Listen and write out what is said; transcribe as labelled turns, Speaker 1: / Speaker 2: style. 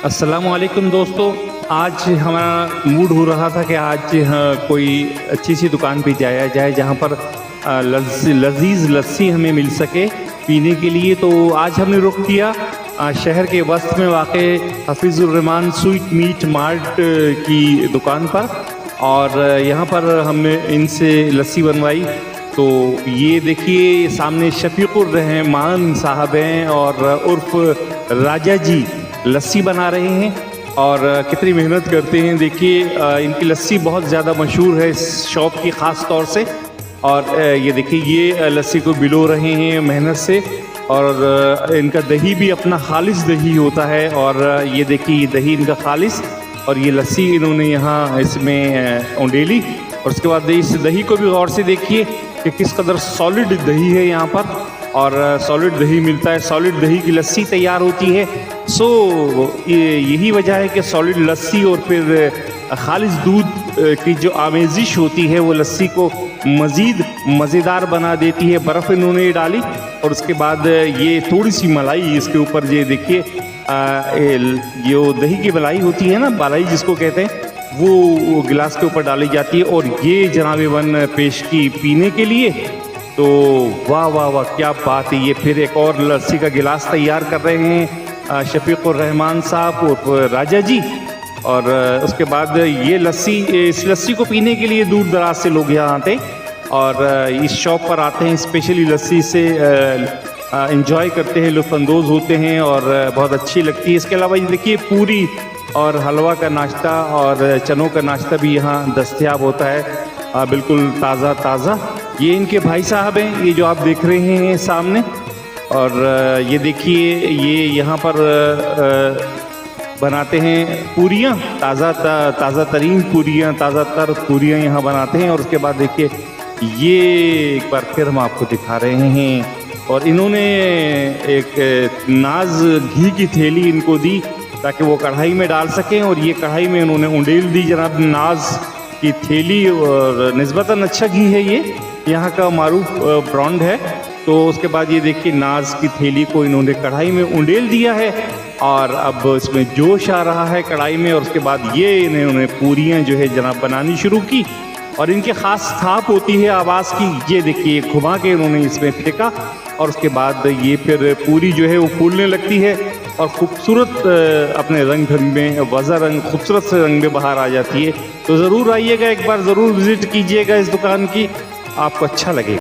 Speaker 1: अस्सलाम वालेकुम दोस्तों। आज हमारा मूड हो रहा था कि आज कोई अच्छी सी दुकान पे जाया जाए जहाँ पर लजीज लस्सी हमें मिल सके पीने के लिए। तो आज हमने रुख किया शहर के वस्त में वाक़े हफीज़ुर रहमान स्वीट मीट मार्ट की दुकान पर, और यहाँ पर हमने इनसे लस्सी बनवाई। तो ये देखिए सामने शफीकुर रहमान साहब हैं और उर्फ राजा जी लस्सी बना रहे हैं, और कितनी मेहनत करते हैं। देखिए इनकी लस्सी बहुत ज़्यादा मशहूर है इस शॉप की ख़ास तौर से। और ये देखिए ये लस्सी को बिलो रहे हैं मेहनत से, और इनका दही भी अपना खालिस दही होता है। और ये देखिए ये दही इनका खालिस, और ये लस्सी इन्होंने यहाँ इसमें उंडेली। और उसके बाद इस दही को भी गौर से देखिए कि किस कदर सॉलिड दही है यहाँ पर, और सॉलिड दही मिलता है, सॉलिड दही की लस्सी तैयार होती है। सो यही वजह है कि सॉलिड लस्सी और फिर खालिस दूध की जो आमेजिश होती है वो लस्सी को मज़ीद मज़ेदार बना देती है। बर्फ़ इन्होंने डाली और उसके बाद ये थोड़ी सी मलाई इसके ऊपर, ये देखिए जो दही की मलाई होती है ना, बालाई जिसको कहते हैं, वो गिलास के ऊपर डाली जाती है। और ये जनाबे वन पेश की पीने के लिए। तो वाह वाह वाह क्या बात है। ये फिर एक और लस्सी का गिलास तैयार कर रहे हैं शफीकुर रहमान साहब और राजा जी। और उसके बाद ये लस्सी, इस लस्सी को पीने के लिए दूर दराज से लोग यहाँ आते और इस शॉप पर आते हैं, स्पेशली लस्सी से एंजॉय करते हैं, लुत्फ़अंदोज़ होते हैं और बहुत अच्छी लगती है। इसके अलावा ये देखिए पूरी और हलवा का नाश्ता और चनों का नाश्ता भी यहाँ दस्तयाब होता है, बिल्कुल ताज़ा ताज़ा। ये इनके भाई साहब हैं, ये जो आप देख रहे हैं सामने। और ये देखिए ये यहाँ पर बनाते हैं पूरियाँ, ताज़ा तरीन पूरियाँ, ताज़ा तर पूरियाँ यहाँ बनाते हैं। और उसके बाद देखिए ये एक बार फिर हम आपको दिखा रहे हैं, और इन्होंने एक नाज घी की थैली इनको दी ताकि वो कढ़ाई में डाल सकें। और ये कढ़ाई में इन्होंने उंडेल दी जनाब नाज की थैली, और निस्बतन अच्छा घी है, ये यहाँ का मारूफ ब्रांड है। तो उसके बाद ये देखिए नाज की थैली को इन्होंने कढ़ाई में उंडेल दिया है, और अब इसमें जोश आ रहा है कढ़ाई में। और उसके बाद ये इन्होंने पूरियाँ जो है जनाब बनानी शुरू की, और इनके ख़ास थाप होती है आवाज़ की। ये देखिए घुमा के इन्होंने इसमें फेंका, और उसके बाद ये फिर पूरी जो है वो फूलने लगती है और खूबसूरत अपने रंग में वज़ा रंग, खूबसूरत से रंग में बाहर आ जाती है। तो ज़रूर आइएगा, एक बार ज़रूर विज़िट कीजिएगा इस दुकान की, आपको अच्छा लगेगा।